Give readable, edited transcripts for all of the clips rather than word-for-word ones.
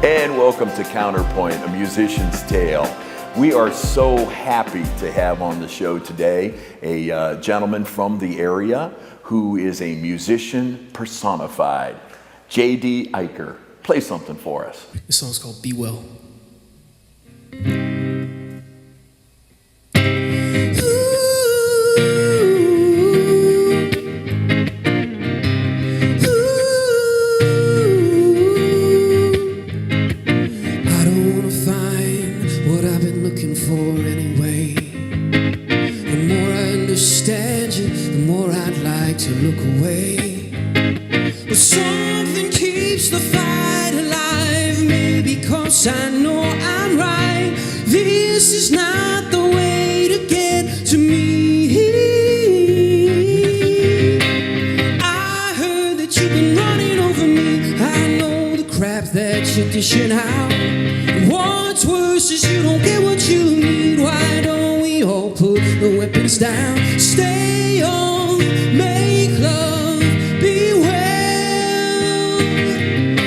And welcome to Counterpoint, a musician's tale. We are so happy to have on the show today a gentleman from the area who is a musician personified. JD Eicher. Play something for us. This song's called Be Well. To look away, but something keeps the fight alive. Maybe because I know I'm right. This is not the way to get to me. I heard that you've been running over me. I know the crap that you're dishing out. And what's worse is you don't get what you need. Why don't we all put the weapons down? Stay on, make love, be well.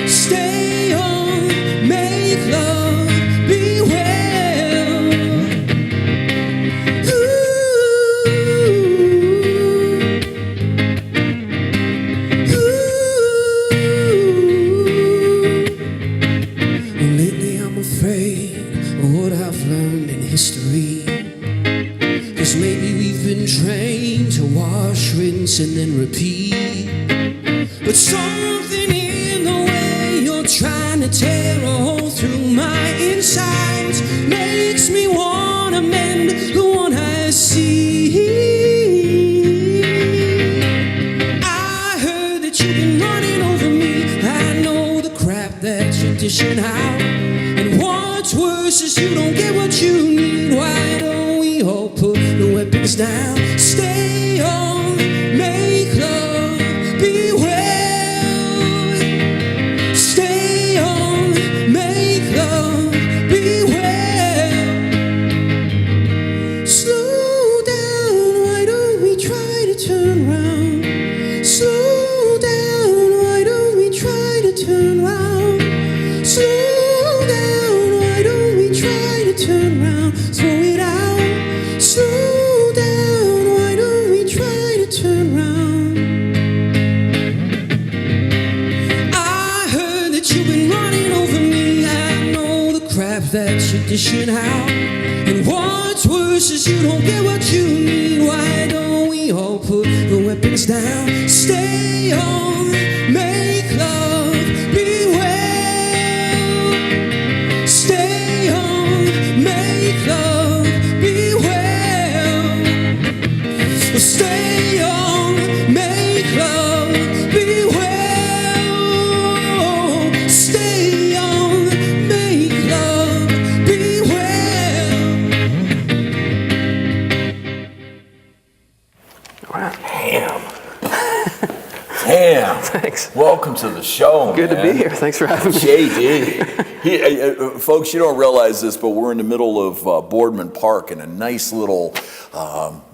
Stay on, make love, be well. Lately I'm afraid of what I've learned in history. 'Cause maybe we've been trained to wash, rinse, and then repeat. But something in the way you're trying to tear a hole through my insides makes me wanna mend the one I see. I heard that you've been running over me. I know the crap that you're dishing out. And what's worse is you don't get what you need. Why don't we all put the weapons down? Stay on, make love, be well. Stay on, make love, be well. Slow down, why don't we try to turn round? Slow down, why don't we try to turn round? Slow down, why don't we try to turn round? Throw it out. Slow down, why don't we try to turn round? I heard that you've been running over me. I know the crap that you're dishing out. And what's worse is you don't get what you need. Why don't we all put the weapons down? Stay on, make love, be well. Stay on, make love, be well. Stay on, make love, be well. Stay on, make love, be well. Damn. Damn. Thanks. Welcome to the show, Good man. to be here. Thanks for having me. JD. Folks, you don't realize this, but we're in the middle of Boardman Park in a nice little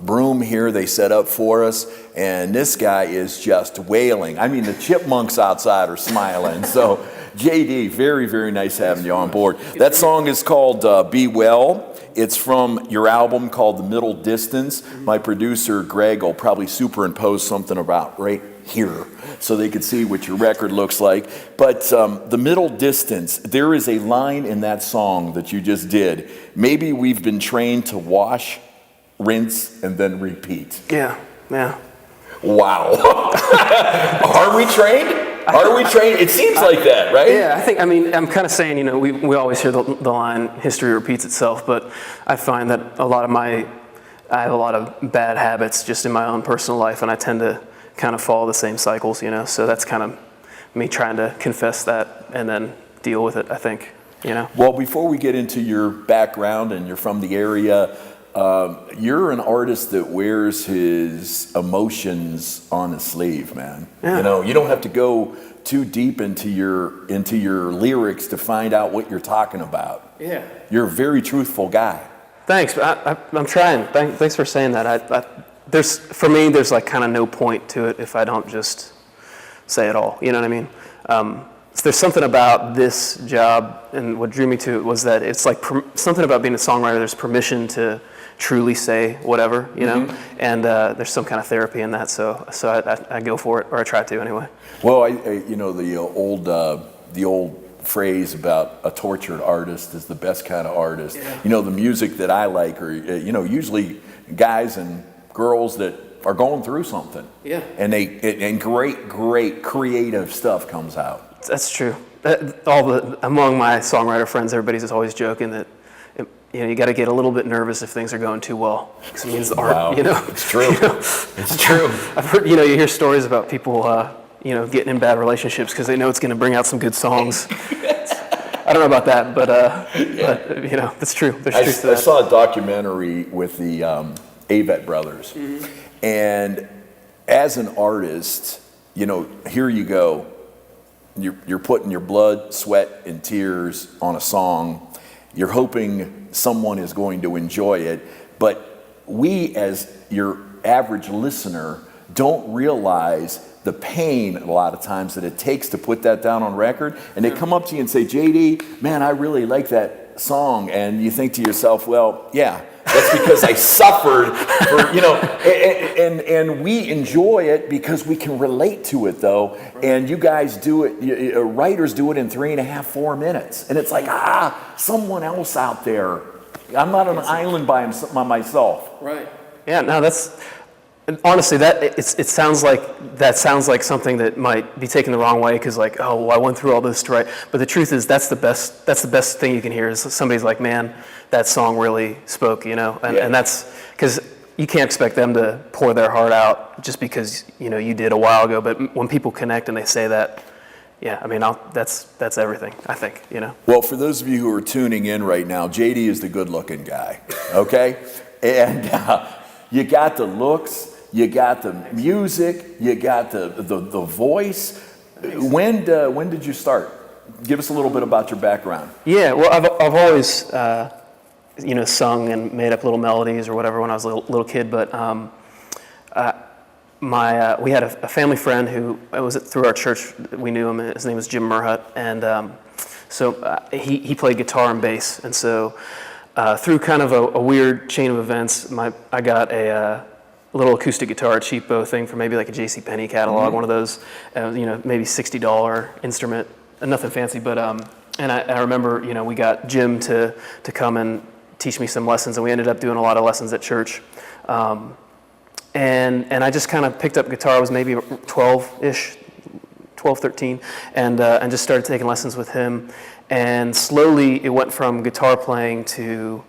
room here they set up for us, and this guy is just wailing. I mean, the chipmunks outside are smiling. So, JD, very, very nice having you on board. That song is called Be Well. It's from your album called The Middle Distance. My producer, Greg, will probably superimpose something about right here so they could see what your record looks like. But The Middle Distance, there is a line in that song that you just did. Maybe we've been trained to wash, rinse, and then repeat. Yeah. Wow. Are we trained? Are we trained? It seems like that, right? Yeah, I'm kind of saying, we always hear the line, history repeats itself, but I find that I have a lot of bad habits just in my own personal life, and I tend to kind of follow the same cycles, so that's kind of me trying to confess that and then deal with it, I think, Well, before we get into your background and you're from the area, you're an artist that wears his emotions on his sleeve, man. Yeah. You don't have to go too deep into your lyrics to find out what you're talking about. Yeah. You're a very truthful guy. Thanks. I'm trying. Thanks for saying that. For me, there's like kind of no point to it if I don't just say it all. You know what I mean? there's something about this job, and what drew me to it was that it's like something about being a songwriter. There's permission to truly say whatever, you know, and there's some kind of therapy in that. So I go for it, or I try to anyway. Well, you know, the old phrase about a tortured artist is the best kind of artist. Yeah. You know, the music that I like are, you know, usually guys and girls that are going through something. Yeah. And great creative stuff comes out. That's true. Among my songwriter friends, everybody's always joking that, you know, you got to get a little bit nervous if things are going too well, because it means the art. Wow. You know, it's true. You know? It's true. I've heard, you know, you hear stories about people, you know, getting in bad relationships because they know it's going to bring out some good songs. I don't know about that, but you know, that's true. There's truth to that. I saw a documentary with the Avett brothers, and as an artist, you know, here you go. You're putting your blood, sweat, and tears on a song. You're hoping someone is going to enjoy it, but we, as your average listener, don't realize the pain a lot of times that it takes to put that down on record. And they come up to you and say, JD, man, I really like that song. And you think to yourself, well, yeah, that's because I suffered for, you know, and we enjoy it because we can relate to it, though. And you guys do it, writers do it in 3.5, 4 minutes. And it's like, someone else out there. I'm not on an island by myself. Right. Yeah, no, that's, honestly, it sounds like something that might be taken the wrong way, because like, oh, well, I went through all this to write. But the truth is, that's the best thing you can hear, is somebody's like, man, that song really spoke, you know, and that's because you can't expect them to pour their heart out just because, you know, you did a while ago. But when people connect and they say that, yeah, I mean, that's everything, I think, you know. Well, for those of you who are tuning in right now, JD is the good-looking guy, okay? And you got the looks, you got the music, you got the voice. When did you start? Give us a little bit about your background. Yeah, well, I've always you know, sung and made up little melodies or whatever when I was a little kid. But we had a family friend who was through our church. We knew him. His name was Jim Murhut, and so he played guitar and bass. And so through kind of a weird chain of events, I got a little acoustic guitar, a cheapo thing from maybe like a JCPenney catalog, one of those, you know, maybe $60 instrument, nothing fancy. But and I remember, you know, we got Jim to come and teach me some lessons, and we ended up doing a lot of lessons at church. And I just kind of picked up guitar. I was maybe 12-ish, 12, 13, and just started taking lessons with him. And slowly it went from guitar playing to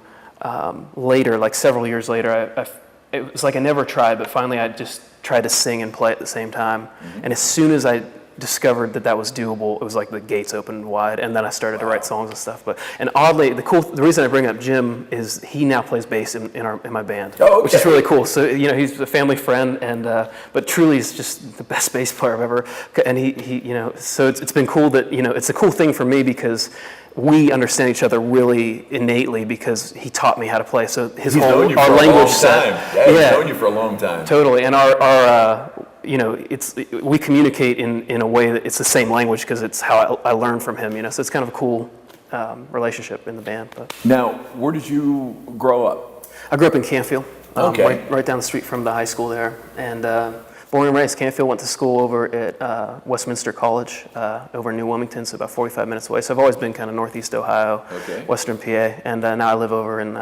later, like several years later, it was like I never tried, but finally I just tried to sing and play at the same time. And as soon as I discovered that was doable, it was like the gates opened wide, and then I started to write songs and stuff. And oddly, the reason I bring up Jim is he now plays bass in my band, which is really cool. So, you know, he's a family friend, and but truly is just the best bass player I've ever. And he you know, so it's been cool that, you know, it's a cool thing for me because we understand each other really innately because he taught me how to play. So our language set. Yeah, he's known you for a long time. Totally, and our you know, we communicate in a way that it's the same language because it's how I learned from him, you know. So it's kind of a cool relationship in the band. But. Now, where did you grow up? I grew up in Canfield, right down the street from the high school there, and born and raised Canfield. Went to school over at Westminster College over in New Wilmington, so about 45 minutes away. So I've always been kind of Northeast Ohio, Western PA, and now I live over in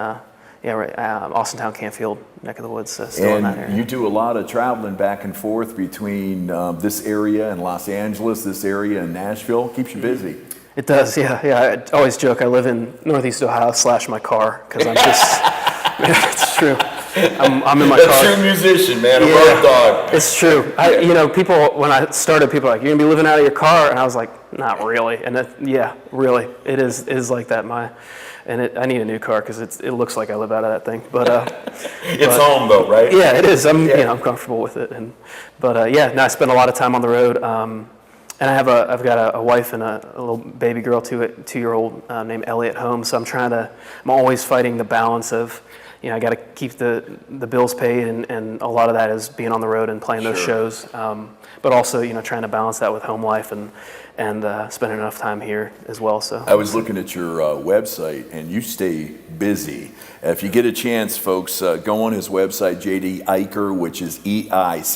Austintown, Canfield, neck of the woods, still in that area. You do a lot of traveling back and forth between this area and Los Angeles, this area and Nashville. Keeps you busy. It does, yeah. I always joke I live in Northeast Ohio / my car, because I'm just, it's true. I'm in my car. That's true musician, man, a road dog. It's true. You know, when I started, people were like, you're going to be living out of your car? And I was like, not really. And really, it is like that. I need a new car because it looks like I live out of that thing. But it's home though, right? Yeah, it is. I'm comfortable with it. I spend a lot of time on the road. And I've got a wife and a little baby girl, 2-year-old named Ellie at home. So I'm always fighting the balance of, you know, I got to keep the bills paid, and a lot of that is being on the road and playing those shows. but also, trying to balance that with home life and spending enough time here as well. So I was looking at your website, and you stay busy. If you get a chance, folks, go on his website, JD Eicher, which is EICHER.com,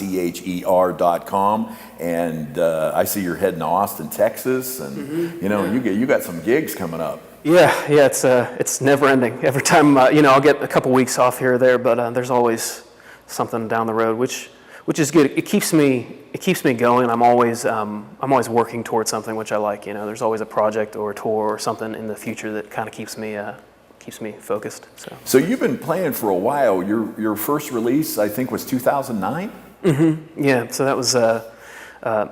and I see you're heading to Austin, Texas, and you got some gigs coming up. Yeah, it's never ending. Every time, I'll get a couple weeks off here or there, but there's always something down the road, which is good. It keeps me going. I'm always working towards something which I like. There's always a project or a tour or something in the future that kind of keeps me focused. So you've been playing for a while. Your first release, I think, was 2009. Yeah. So that was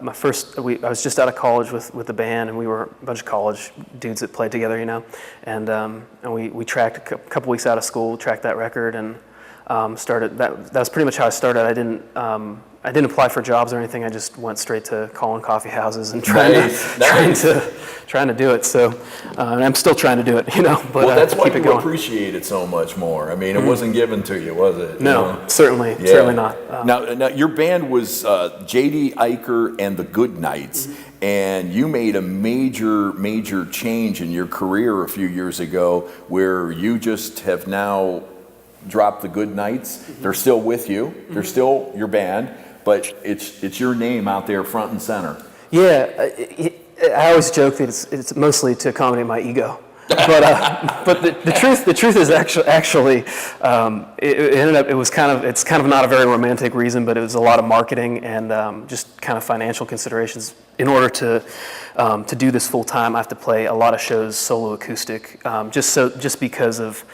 my first. I was just out of college with the band, and we were a bunch of college dudes that played together, and we tracked a couple weeks out of school, tracked that record, and started. That was pretty much how I started. I didn't apply for jobs or anything. I just went straight to calling coffee houses and trying to do it. So, and I'm still trying to do it, But well, that's why you going. appreciate it so much more. I mean, it wasn't given to you, was it? No, certainly not. Now, your band was JD Eicher and the Goodnights, and you made a major change in your career a few years ago, where you just have now dropped the Goodnights. They're still with you. They're still your band. But it's your name out there front and center. Yeah, I always joke that it's mostly to accommodate my ego. But the truth is actually it ended up it's kind of not a very romantic reason, but it was a lot of marketing and just kind of financial considerations. In order to do this full time, I have to play a lot of shows solo acoustic, just because of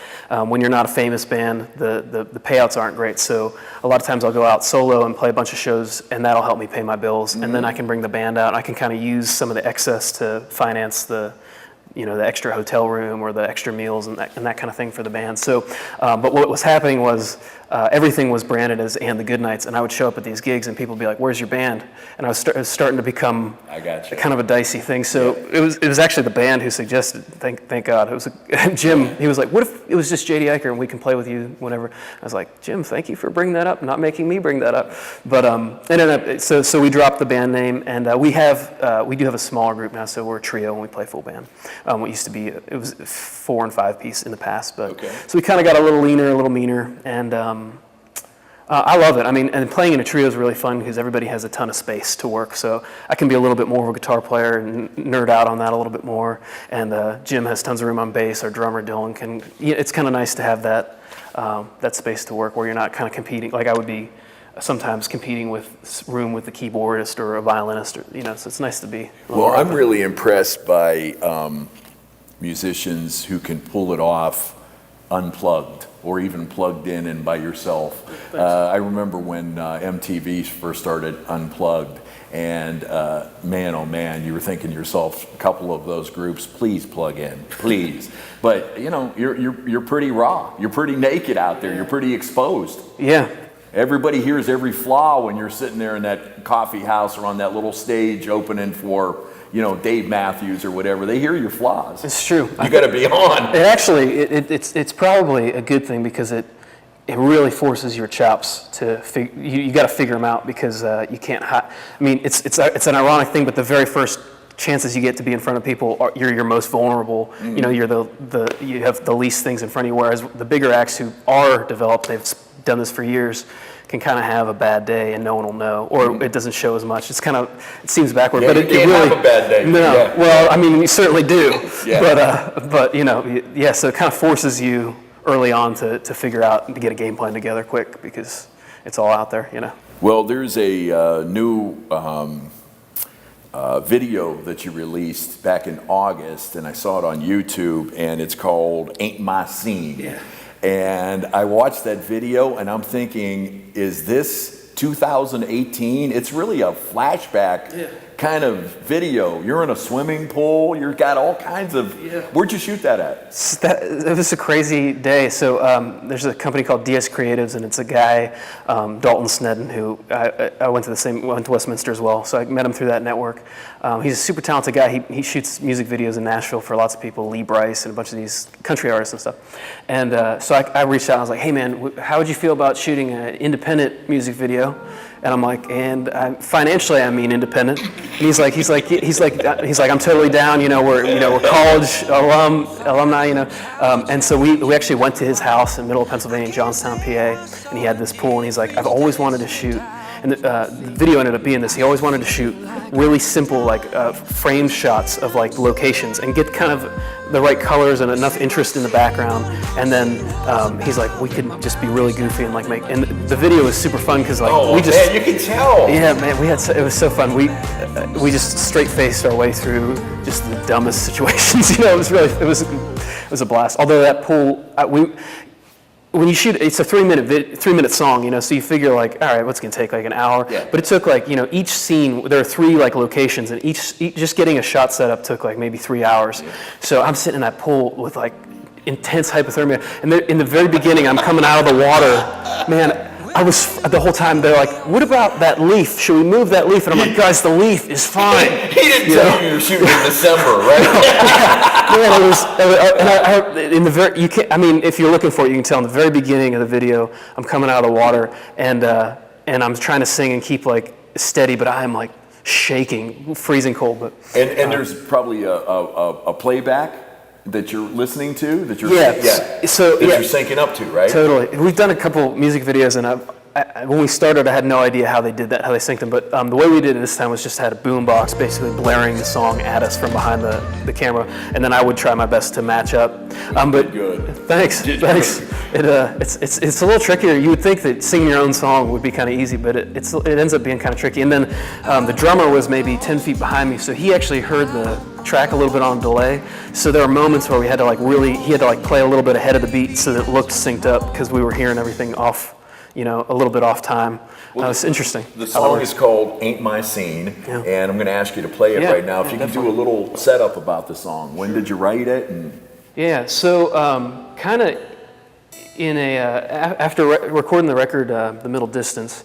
when you're not a famous band, the payouts aren't great. So a lot of times I'll go out solo and play a bunch of shows, and that'll help me pay my bills, and then I can bring the band out. And I can kind of use some of the excess to finance the extra hotel room or the extra meals and that kind of thing for the band. So, but what was happening was everything was branded as "and the Goodnights," and I would show up at these gigs and people would be like, "Where's your band?" And I was starting to become kind of a dicey thing. So it was actually the band who suggested. Thank God, it was Jim. He was like, "What if it was just JD Eicher and we can play with you whenever?" I was like, "Jim, thank you for bringing that up, not making me bring that up." But so we dropped the band name, and we do have a smaller group now. So we're a trio and we play full band. It used to be it was 4 and 5 piece in the past, but so we kind of got a little leaner, a little meaner, and I love it. I mean, and playing in a trio is really fun because everybody has a ton of space to work. So I can be a little bit more of a guitar player and nerd out on that a little bit more. And Jim has tons of room on bass. Our drummer Dylan can. It's kind of nice to have that space to work where you're not kind of competing. Like I would be sometimes competing with room with the keyboardist or a violinist, or, so it's nice to be. Well, I'm really impressed by musicians who can pull it off unplugged or even plugged in and by yourself. I remember when MTV first started Unplugged, and man, oh man, you were thinking to yourself, a couple of those groups, please plug in, please. But you're pretty raw, you're pretty naked out there, you're pretty exposed. Yeah. Everybody hears every flaw when you're sitting there in that coffee house or on that little stage opening for Dave Matthews or whatever. They hear your flaws. It's true. You got to be on. It's probably a good thing because it really forces your chops to you got to figure them out because you can't. I mean, it's an ironic thing, but the very first chances you get to be in front of people, you're your most vulnerable. Mm-hmm. You're you have the least things in front of you. Whereas the bigger acts who are developed, they've done this for years, can kind of have a bad day and no one will know, or it doesn't show as much. It seems backward, but it really have a bad day. No, yeah. Well, I mean, you certainly do, yeah. but so it kind of forces you early on to figure out and to get a game plan together quick because it's all out there, Well, there's a new video that you released back in August, and I saw it on YouTube, and it's called "Ain't My Scene." Yeah. And I watched that video and I'm thinking, is this 2018? It's really a flashback kind of video. You're in a swimming pool, you've got all kinds of, where'd you shoot that at? It was a crazy day. So there's a company called DS Creatives, and it's a guy, Dalton Snedden, who I went to Westminster as well. So I met him through that network. He's a super talented guy. He shoots music videos in Nashville for lots of people, Lee Brice and a bunch of these country artists and stuff. And so I reached out and I was like, hey man, how would you feel about shooting an independent music video? And I'm like, financially, I mean independent. And he's like, I'm totally down. We're college alumni. And so we actually went to his house in middle of Pennsylvania, Johnstown, PA, and he had this pool. And he's like, I've always wanted to shoot. And the video ended up being this. He always wanted to shoot really simple, frame shots of locations and get kind of the right colors and enough interest in the background. And then he's like, we could just be really goofy and make. And the video was super fun because we just. Man, you can tell. Yeah, man, it was so fun. We just straight faced our way through just the dumbest situations. It was a blast. Although that pool, when you shoot, it's a 3-minute song, so you figure all right, what's it gonna take, an hour? Yeah. But it took each scene, there are 3 locations, and each just getting a shot set up took maybe 3 hours. Yeah. So I'm sitting in that pool with intense hypothermia, and in the very beginning, I'm coming out of the water, man. I was, the whole time, they're like, what about that leaf? Should we move that leaf? And I'm like, guys, the leaf is fine. He didn't tell you were shooting in December, right? Man, if you're looking for it, you can tell in the very beginning of the video, I'm coming out of the water, and I'm trying to sing and keep steady, but I am shaking, freezing cold. But and there's probably a playback that you're listening to, that you're you're syncing up to, right? Totally. We've done a couple music videos, and when we started, I had no idea how they did that, how they synced them. But the way we did it this time was just had a boombox basically blaring the song at us from behind the camera, and then I would try my best to match up. But good. Thanks. It's a little trickier. You would think that singing your own song would be kind of easy, but it ends up being kind of tricky. And then the drummer was maybe 10 feet behind me, so he actually heard the track a little bit on delay. So there were moments where we had to he had to play a little bit ahead of the beat so that it looked synced up because we were hearing everything off, a little bit off time. It's interesting. The song is called Ain't My Scene, and I'm going to ask you to play it right now. If you can do a little setup about the song. When did you write it? Yeah, so kind of after recording the record, The Middle Distance,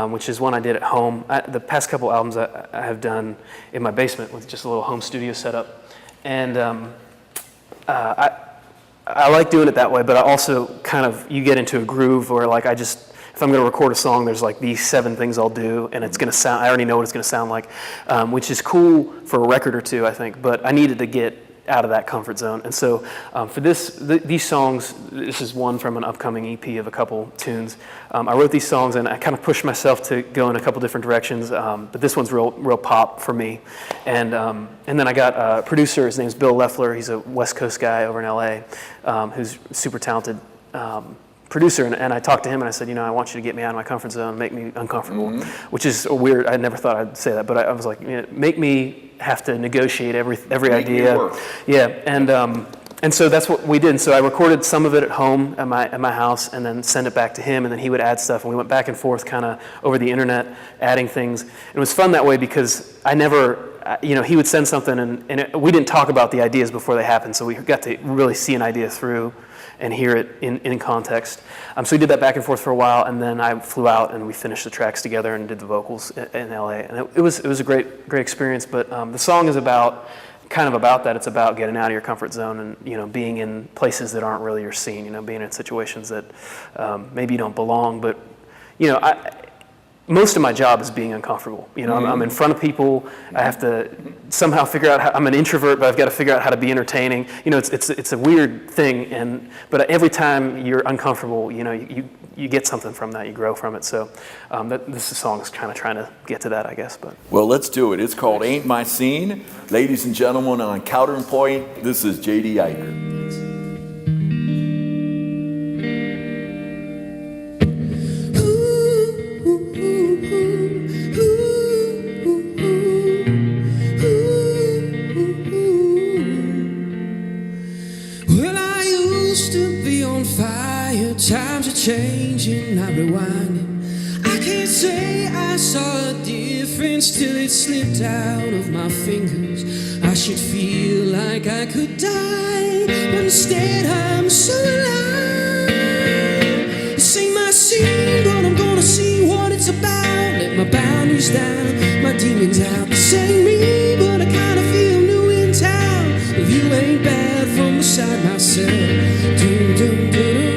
which is one I did at home. The past couple albums I have done in my basement with just a little home studio setup. And I like doing it that way, but I also you get into a groove where if I'm going to record a song, there's these 7 things I'll do, and it's going to sound, I already know what it's going to sound like, which is cool for a record or two, I think, but I needed to get out of that comfort zone. And so for these songs, this is one from an upcoming EP of a couple tunes. I wrote these songs and I kind of pushed myself to go in a couple different directions, but this one's real pop for me. And then I got a producer, his name's Bill Leffler. He's a West Coast guy over in LA, who's super talented producer, and I talked to him and I said, I want you to get me out of my comfort zone, make me uncomfortable, which is weird. I never thought I'd say that, but I was like, make me have to negotiate every idea. Yeah, and so that's what we did. And so I recorded some of it at home at my house, and then send it back to him, and then he would add stuff, and we went back and forth kind of over the internet, adding things. And it was fun that way because I never, he would send something, and we didn't talk about the ideas before they happened, so we got to really see an idea through and hear it in context. So we did that back and forth for a while, and then I flew out and we finished the tracks together and did the vocals in LA. And it was a great experience, but the song is about that. It's about getting out of your comfort zone and being in places that aren't really your scene, being in situations that maybe you don't belong, but most of my job is being uncomfortable. I'm in front of people. I have to somehow figure out I'm an introvert, but I've got to figure out how to be entertaining. It's a weird thing, but every time you're uncomfortable, you get something from that. You grow from it. So this song is kind of trying to get to that, I guess. But well, let's do it. It's called Ain't My Scene. Ladies and gentlemen, on Counterpoint, this is JD Eicher. Times are changing, not rewinding. I can't say I saw a difference till it slipped out of my fingers. I should feel like I could die, but instead I'm so alive. This ain't my scene, but I'm gonna see what it's about. Let my boundaries down, my demons out. This ain't me, but I kinda feel new in town. If you ain't bad from beside myself, doom, doom, doom, doom.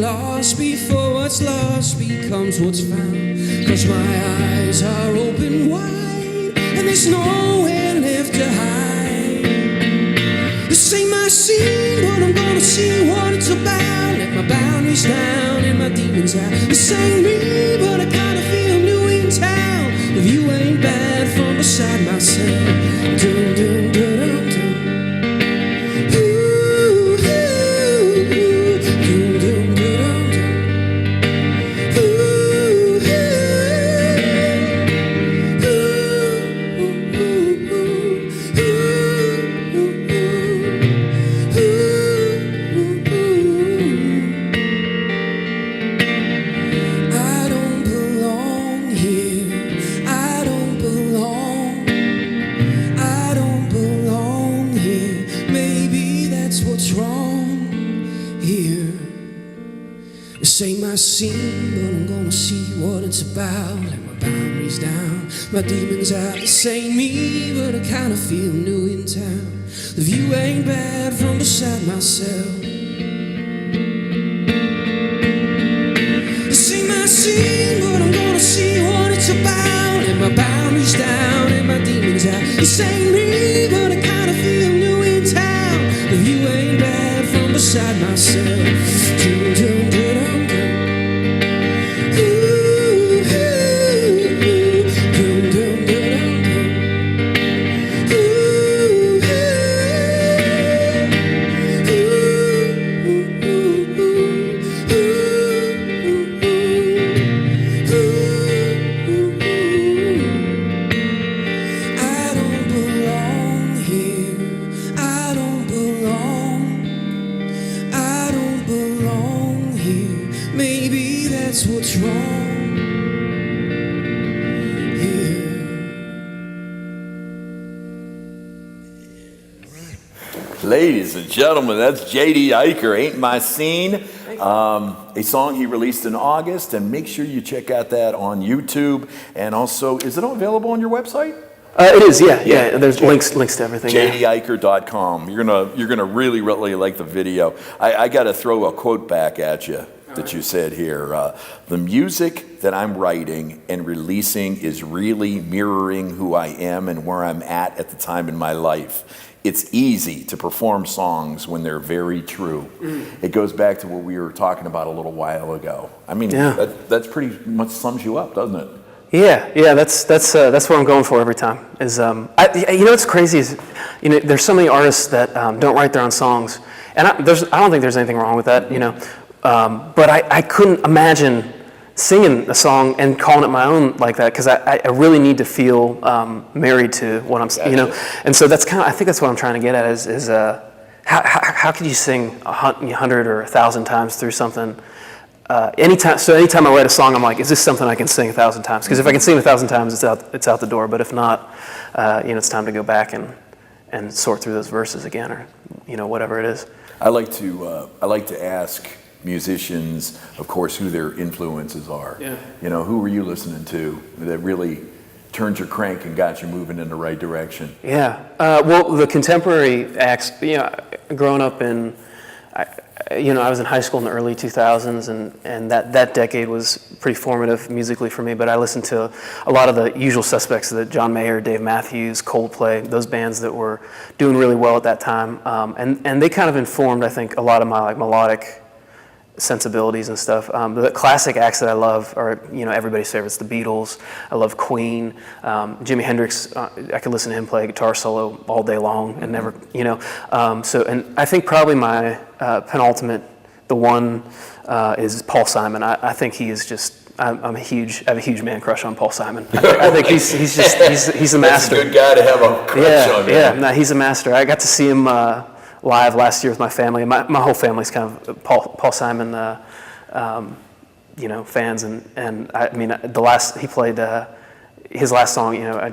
lost before what's lost becomes what's found. 'Cause my eyes are open wide and there's nowhere left to hide. This ain't my scene, but I'm gonna see what it's about. Let my boundaries down and my demons out. This ain't me, but I kinda feel new in town. The view ain't bad from beside myself. Dun, dun, dun, dun, dun. Scene, but I'm gonna see what it's about. Let my boundaries down, my demons out. This ain't me, but I kinda feel new in town. The view ain't bad from beside myself. This ain't my scene, but I'm gonna see what it's about. Let my boundaries down and my demons out. This ain't me, but I kinda feel new in town. The view ain't bad from beside myself. Dun, dun, dun, dun. Ladies and gentlemen, that's JD Eicher, Ain't My Scene, a song he released in August, and make sure you check out that on YouTube. And also, is it available on your website? It is, yeah. There's links to everything. JDEicher.com. You're gonna really like the video. I got to throw a quote back at you that you said here. The music that I'm writing and releasing is really mirroring who I am and where I'm at the time in my life. It's easy to perform songs when they're very true. It goes back to what we were talking about a little while ago. I mean, that's pretty much sums you up, doesn't it? Yeah. That's what I'm going for every time. Is you know what's crazy is, you know, there's so many artists that don't write their own songs, and I don't think there's anything wrong with that, you know. But I couldn't imagine singing a song and calling it my own like that, because I really need to feel married to what I'm, you know. And so that's I think that's what I'm trying to get at is how could you sing 100 or 1,000 times through something? Anytime I write a song, I'm like, is this something I can sing 1,000 times? Because if I can sing 1,000 times, it's out the door. But if not, you know, it's time to go back and sort through those verses again, or, you know, whatever it is. I like to ask musicians, of course, who their influences are. Yeah. You know, who were you listening to that really turned your crank and got you moving in the right direction? Yeah. Well, the contemporary acts, you know, growing up I was in high school in the early 2000s, and that decade was pretty formative musically for me, but I listened to a lot of the usual suspects, the John Mayer, Dave Matthews, Coldplay, those bands that were doing really well at that time, and they kind of informed, I think, a lot of my like melodic sensibilities and stuff. The classic acts that I love are, you know, everybody's favorites, the Beatles. I love Queen. Jimi Hendrix, I could listen to him play a guitar solo all day long and never, you know. And I think probably my penultimate, the one, is Paul Simon. I think he is just, I have a huge man crush on Paul Simon. I think he's a master. That's a good guy to have a crush on. Yeah, no, he's a master. I got to see him live last year with my family. My whole family's kind of Paul Simon, you know, fans, and I mean he played his last song. You know,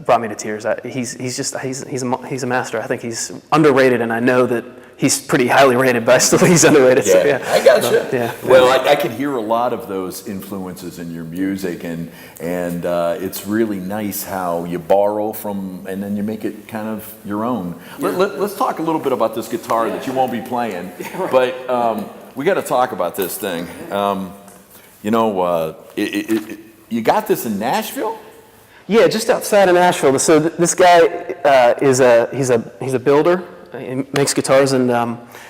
brought me to tears. He's a master. I think he's underrated, and I know that he's pretty highly rated, but I still think he's underrated. Yeah, so, yeah. I got you. Yeah. Well, I can hear a lot of those influences in your music, and it's really nice how you borrow from, and then you make it kind of your own. Yeah. Let's talk a little bit about this guitar that you won't be playing, but we got to talk about this thing. You know, you got this in Nashville? Yeah, just outside of Nashville. So this guy he's a builder. He makes guitars, and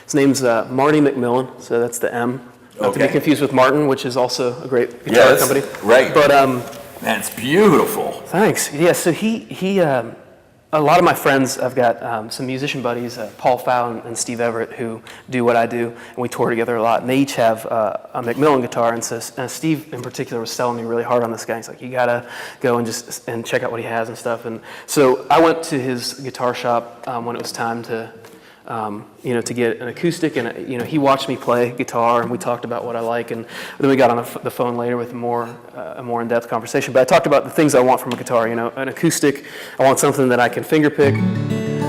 his name's Marty McMillan. So that's the M. Not to be confused with Martin, which is also a great guitar company. Right. But man, it's beautiful. thanks. Yeah. So he a lot of my friends, I've got some musician buddies, Paul Fow and Steve Everett, who do what I do, and we tour together a lot. And they each have a Macmillan guitar, and so Steve in particular was selling me really hard on this guy. He's like, "You gotta go and check out what he has and stuff." And so I went to his guitar shop when it was time to, to get an acoustic, and he watched me play guitar, and we talked about what I like, and then we got on the phone later with a more in-depth conversation. But I talked about the things I want from a guitar. An acoustic, I want something that I can finger pick,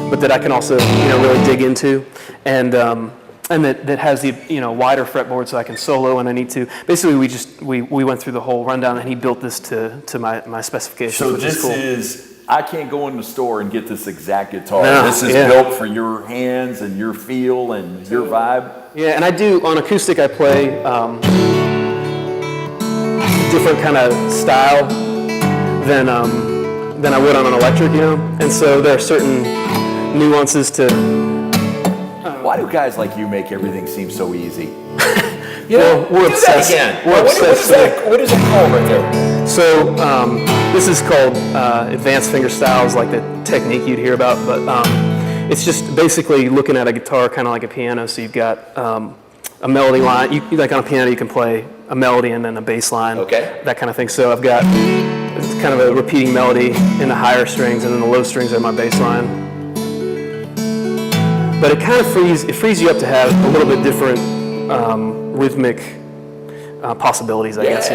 but that I can also really dig into, and that has the wider fretboard so I can solo when I need to. Basically, we went through the whole rundown, and he built this to my specifications, So which is cool. I can't go in the store and get this exact guitar. No, this is built for your hands and your feel and your vibe. Yeah, and I do, on acoustic, I play different kind of style than I would on an electric, And so there are certain nuances to... Why do guys like you make everything seem so easy? We're obsessed. We're obsessed. What is it called right there? So this is called advanced finger styles, like the technique you'd hear about, but it's just basically looking at a guitar kind of like a piano. So you've got a melody line. Like on a piano, you can play a melody and then a bass line, that kind of thing. So I've got kind of a repeating melody in the higher strings, and then the low strings are my bass line. But it kind of frees you up to have a little bit different rhythmic possibilities, I guess,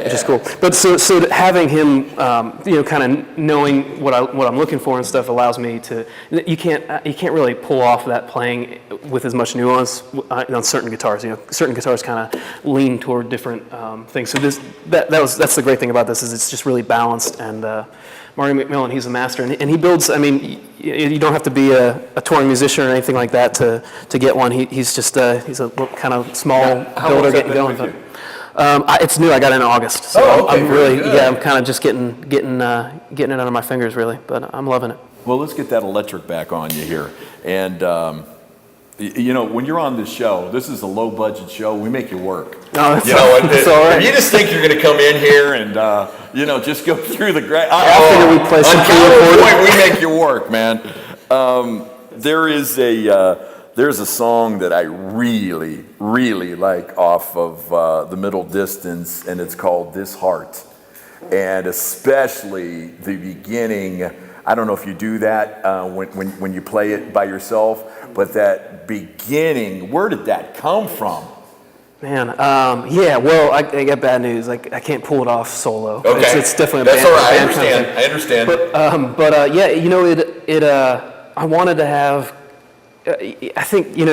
which is cool. But so having him, kind of knowing what I'm looking for and stuff allows me to. You can't really pull off that playing with as much nuance on certain guitars. Certain guitars kind of lean toward different things. So that's the great thing about this is it's just really balanced. And Marty McMillan, he's a master, and he builds. I mean, you don't have to be a touring musician or anything like that to get one. He's just he's a kind of small builder getting going. It's new. I got it in August, so I'm really I'm kind of just getting it under my fingers really, but I'm loving it. Well, let's get that electric back on you here, and when you're on this show, this is a low budget show. We make you work. No, it's all right. If you just think you're going to come in here and just go through the grind. I figure we play some Counterpoint, we make you work, man. There's a song that I really, really like off of the Middle Distance, and it's called "This Heart," and especially the beginning. I don't know if you do that when you play it by yourself, but that beginning, where did that come from? Man, well, I got bad news. I can't pull it off solo. Okay. It's definitely a band. That's all right. I understand. But I wanted to have. I think you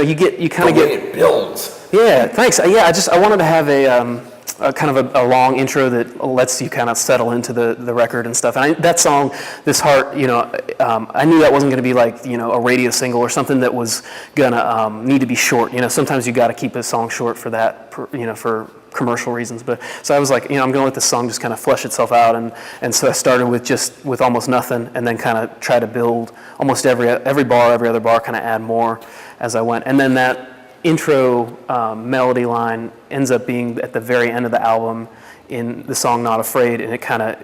kind of get. It builds. Yeah, thanks. I wanted to have a kind of a long intro that lets you kind of settle into the record and stuff. And that song, "This Heart," I knew that wasn't going to be like a radio single or something that was gonna need to be short. Sometimes you got to keep a song short for that, for commercial reasons. But so I was like, I'm going to let this song just kind of flesh itself out. And so I started with almost nothing, and then kind of try to build almost every bar, every other bar, kind of add more as I went. And then that intro melody line ends up being at the very end of the album in the song "Not Afraid," and it kind of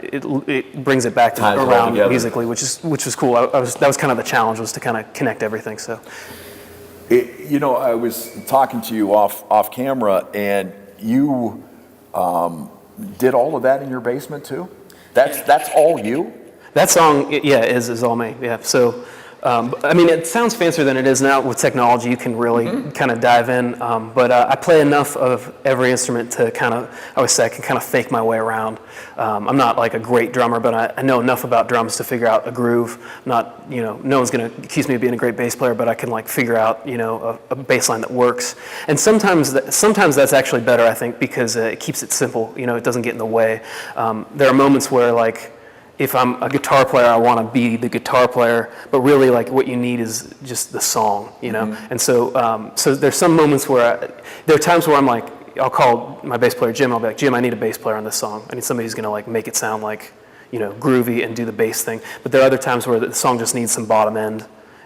it brings it back to around musically, which was cool. That was kind of the challenge, was to kind of connect everything. So, I was talking to you off camera, and you did all of that in your basement too. That's all you. That song, is all me. Yeah. So. It sounds fancier than it is now. With technology, you can really kind of dive in. But I play enough of every instrument to I always say I can kind of fake my way around. I'm not like a great drummer, but I know enough about drums to figure out a groove. No one's going to accuse me of being a great bass player, but I can figure out, a bass line that works. And sometimes that's actually better, I think, because it keeps it simple. It doesn't get in the way. There are moments where if I'm a guitar player, I want to be the guitar player, but really like what you need is just the song, you know? And so so there's some moments where there are times where I'm like, I'll call my bass player Jim, I'll be like, Jim, I need a bass player on this song. I need somebody who's gonna like make it sound like, you know, groovy and do the bass thing. But there are other times where the song just needs some bottom end,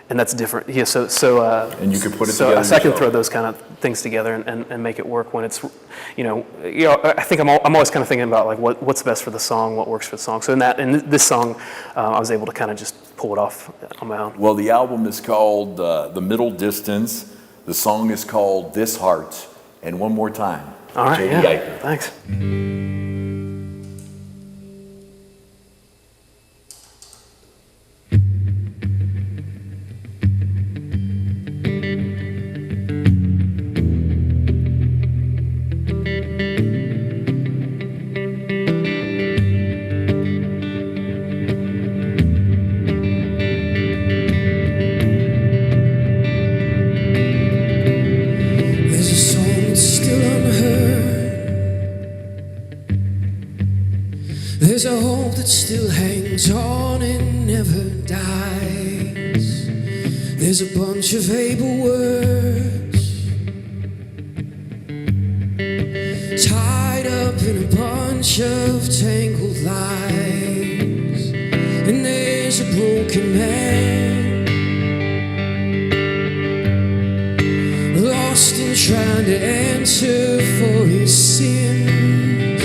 and that's different. Yeah, and you could put it so together so I can yourself. throw those kind of things together and make it work when it's, you know, I think I'm always kind of thinking about like what's best for the song, what works for the song. So in this song, I was able to kind of just pull it off on my own. Well, the album is called The Middle Distance. The song is called This Heart. And one more time, All right, JD yeah, Eicher. thanks. There's a song that's still unheard. There's a hope that still hangs on and never dies. There's a bunch of able words tied up in a bunch of tangled lies. And there's a broken man lost in trying to answer for his sins.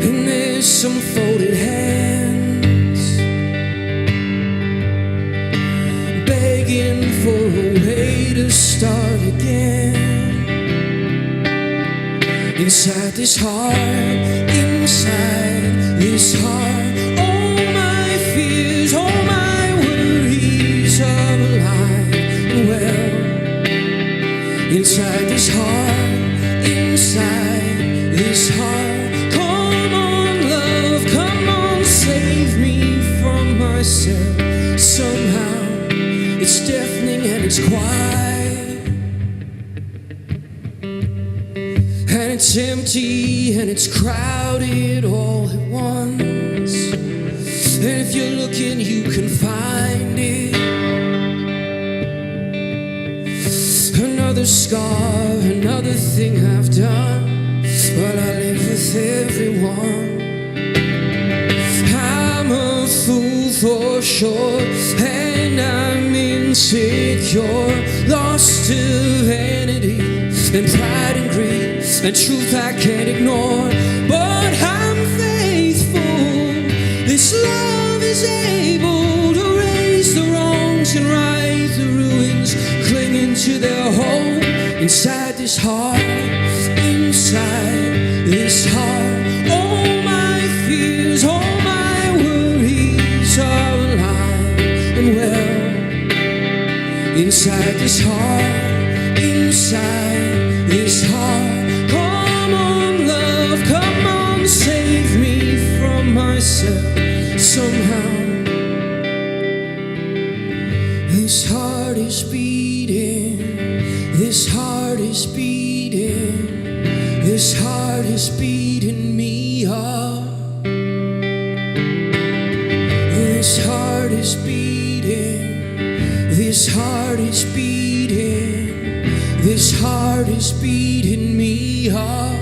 And there's some folded hands begging for a way to start again. Inside this heart, all my fears, all my worries are alive and well. Inside this heart, come on love, come on save me from myself. Somehow it's deafening and it's quiet, and it's empty and it's crowded all at once. And if you're looking, you can find it. Another scar, another thing I've done, but I live with everyone. I'm a fool for sure, and I'm insecure, lost to vanity and pride and greed and truth I can't ignore. But I'm faithful, this love is able to raise the wrongs and right the ruins, clinging to their home. Inside this heart, all my fears, all my worries are alive and well. Inside this heart, come on love, come on save me from myself. Somehow this heart is beating, this heart is beating, this heart is beating me up. This heart is beating, this heart is beating, this heart is beating me up.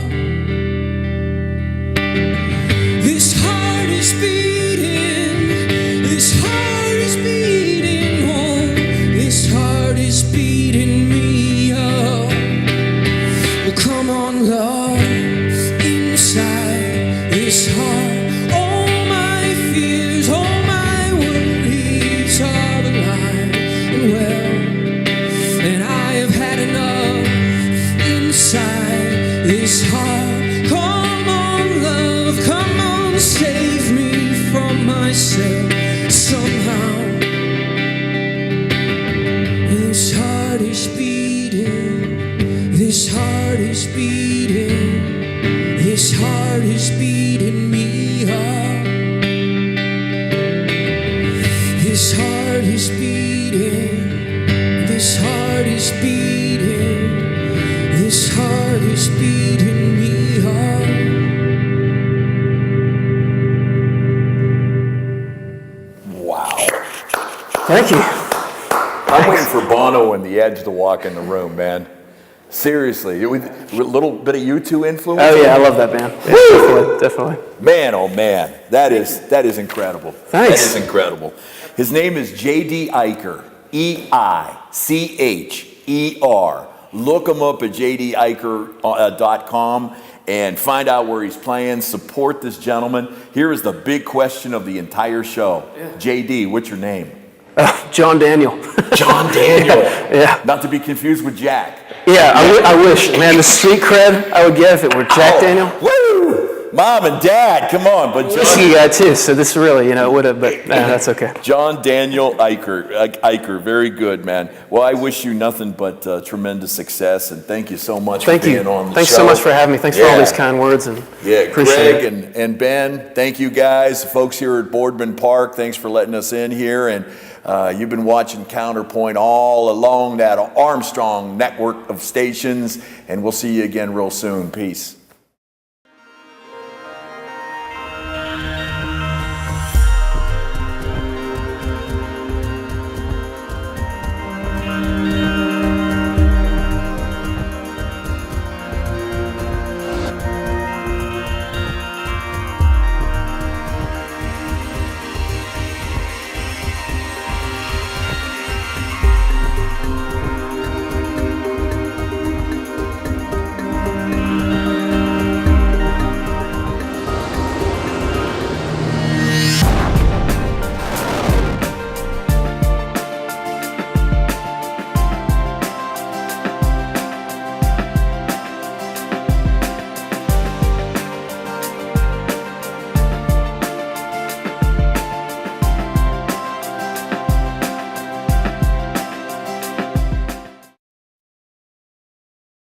This heart is beating, this heart is beating, oh, this heart is beating me up. Well, come on, love, inside this heart, all my fears, all my worries are alive and well. And I have had enough inside this heart. Come on, love, come on, save me from myself somehow. This heart is beating, this heart is beating, this heart is beating me up. This heart is beating, this heart is beating, this heart is beating me up. Thank you. I'm waiting for Bono and the Edge to walk in the room, man. Seriously, with a little bit of U2 influence. Oh yeah, I love that band. Yeah, definitely. Man, oh man, that is incredible. Thanks. That is incredible. His name is JD Eicher, E-I-C-H-E-R. Look him up at jdeicher.com and find out where he's playing. Support this gentleman. Here is the big question of the entire show. JD, what's your name? John Daniel. John Daniel. Yeah. Not to be confused with Jack. Yeah, I wish. Man, the street cred I would get if it were Jack Daniel. Woo! Mom and Dad, come on. But John, Whiskey guy too, so this really, it would have, but that's okay. John Daniel Eicher, very good, man. Well, I wish you nothing but tremendous success, and thank you so much for being on the Thanks show. so much for having me. Thanks for all these kind words, and appreciate Greg it. and Ben, thank you guys. Folks here at Boardman Park, thanks for letting us in here, and you've been watching Counterpoint all along that Armstrong network of stations, and we'll see you again real soon. Peace.